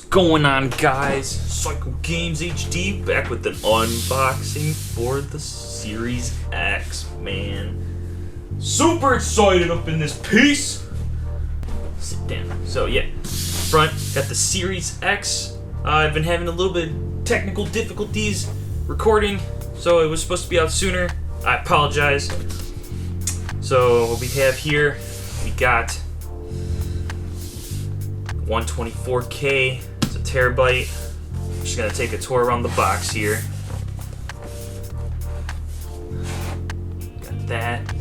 going on, guys? Psycho Games HD back with an unboxing for the Series X, man. Super excited up in this piece. Sit down. So yeah, front got the Series X. I've been having a little bit of technical difficulties recording, so it was supposed to be out sooner. I apologize. So what we have here, we got 124K, it's a terabyte. I'm just gonna take a tour around the box here. Got that.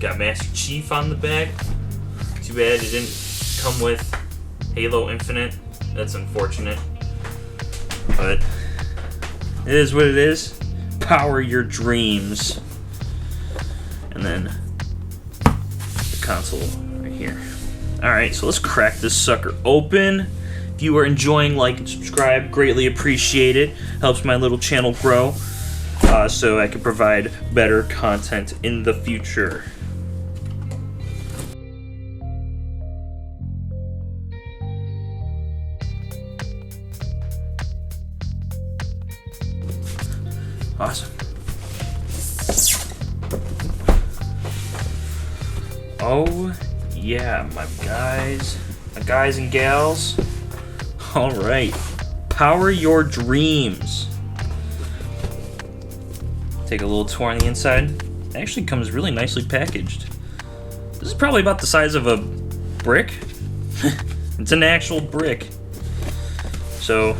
Got Master Chief on the back. Too bad it didn't come with Halo Infinite. That's unfortunate. But it is what it is. Power your dreams. And then the console right here. Alright, so let's crack this sucker open. If you are enjoying, like and subscribe, greatly appreciate it. Helps my little channel grow, so I can provide better content in the future. Awesome. Oh yeah, my guys and gals. All right, power your dreams. Take a little tour on the inside. It actually comes really nicely packaged. This is probably about the size of a brick. It's an actual brick. So,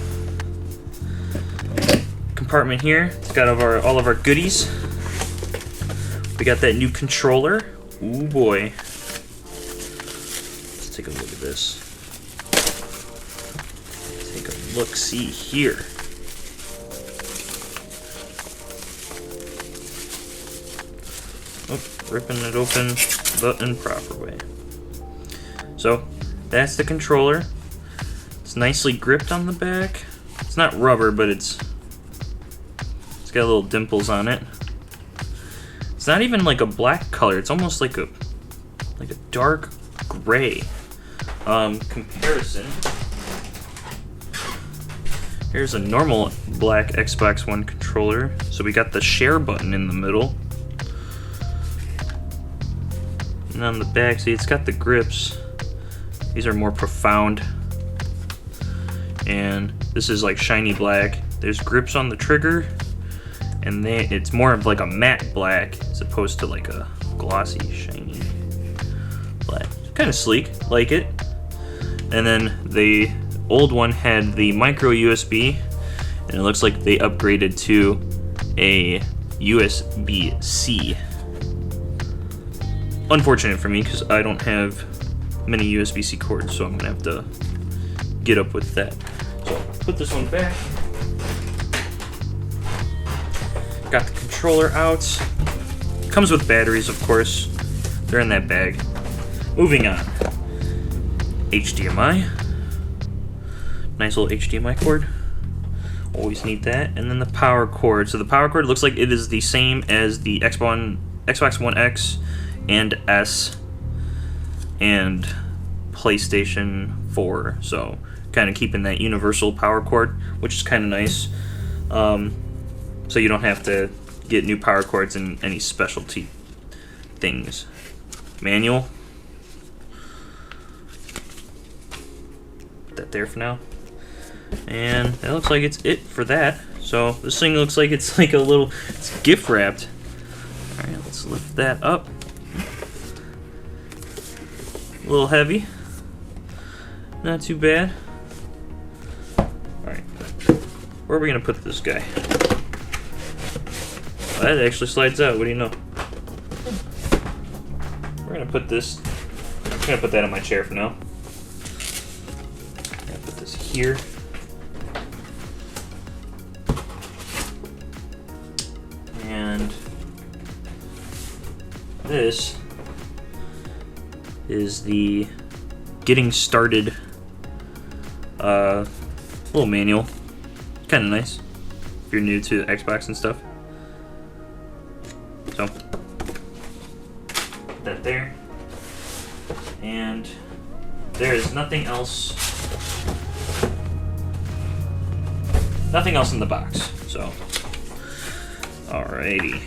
compartment here. It's got all of our goodies. We got that new controller. Ooh boy. Let's take a look at this. Take a look, see here. Oh, ripping it open the improper way. So, that's the controller. It's nicely gripped on the back. It's not rubber, but it's got little dimples on it. It's not even like a black color. It's almost like a dark gray. Comparison. Here's a normal black Xbox One controller. So we got the share button in the middle. And on the back, see, it's got the grips. These are more profound. And this is like shiny black. There's grips on the trigger. And it's more of like a matte black as opposed to like a glossy, shiny black. Kind of sleek, like it. And then the old one had the micro USB, and it looks like they upgraded to a USB-C. Unfortunate for me, because I don't have many USB-C cords, so I'm gonna have to get up with that. So put this one back. Got the controller out. Comes with batteries, of course. They're in that bag. Moving on. HDMI. Nice little HDMI cord. Always need that. And then the power cord. So the power cord looks like it is the same as the Xbox One X and S and PlayStation 4. So kind of keeping that universal power cord, which is kind of nice. So you don't have to get new power cords and any specialty things. Manual. Put that there for now. And that looks like it's it for that. So this thing looks like it's like it's gift wrapped. Alright, let's lift that up. A little heavy. Not too bad. Alright. Where are we gonna put this guy? That actually slides out. What do you know? We're gonna put this. I'm gonna put that on my chair for now. I'm gonna put this here. And this is the getting started little manual. Kind of nice if you're new to Xbox and stuff. So, put that there. And there is nothing else. Nothing else in the box. So, alrighty.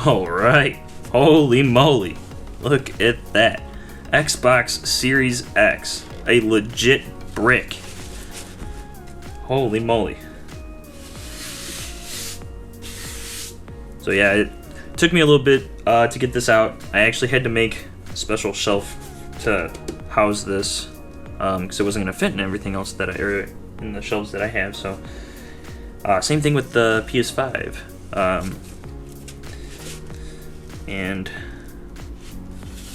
Alright, holy moly, look at that. Xbox Series X, a legit brick. Holy moly. So yeah, it took me a little bit to get this out. I actually had to make a special shelf to house this because it wasn't going to fit in everything else that in the shelves that I have. So same thing with the PS5. And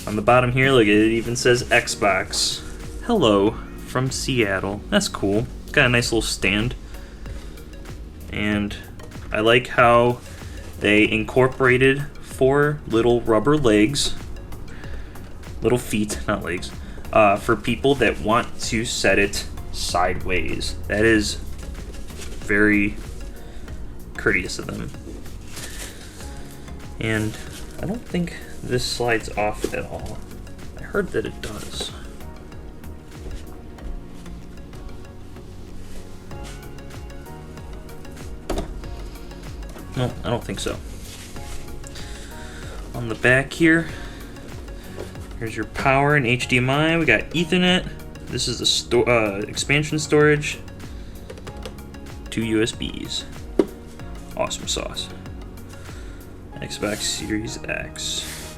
on the bottom here, look, it even says Xbox. Hello from Seattle. That's cool. Got a nice little stand. And I like how they incorporated 4 little rubber legs, little feet, not legs, for people that want to set it sideways. That is very courteous of them. And I don't think this slides off at all. I heard that it does. No, I don't think so. On the back here, here's your power and HDMI. We got Ethernet. This is the expansion storage. 2 USBs. Awesome sauce. Xbox Series X.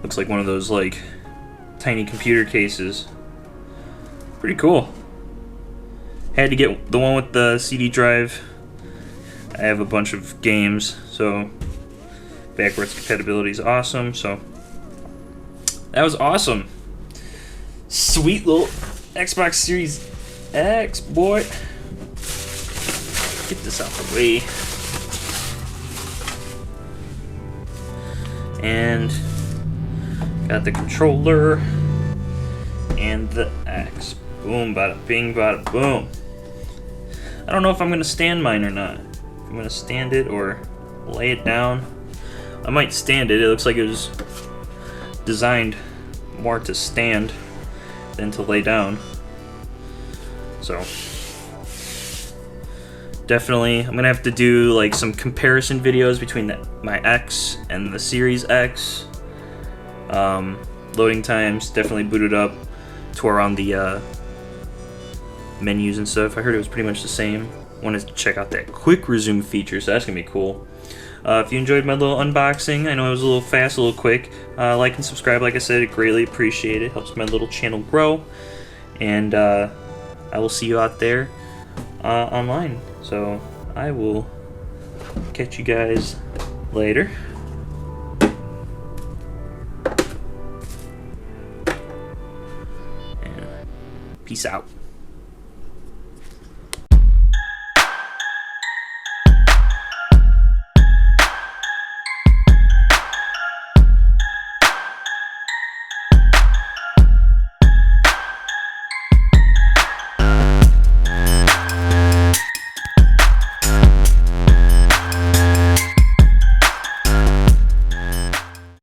Looks like one of those like tiny computer cases. Pretty cool. Had to get the one with the CD drive. I have a bunch of games, so backwards compatibility is awesome. So that was awesome. Sweet little Xbox Series X, boy. Get this out the way. And got the controller and the X. Boom, bada bing, bada boom. I don't know if I'm gonna stand mine or not. If I'm gonna stand it or lay it down. I might stand it. It looks like it was designed more to stand than to lay down. So definitely I'm gonna have to do like some comparison videos between my X and the Series X. Loading times, definitely booted up to around the menus and stuff. I heard it was pretty much the same. Wanted to check out that quick resume feature, so that's gonna be cool. If you enjoyed my little unboxing, I know it was a little fast, a little quick, like and subscribe. Like I said, I greatly appreciate it. Helps my little channel grow. And I will see you out there online. So I will catch you guys later. And peace out.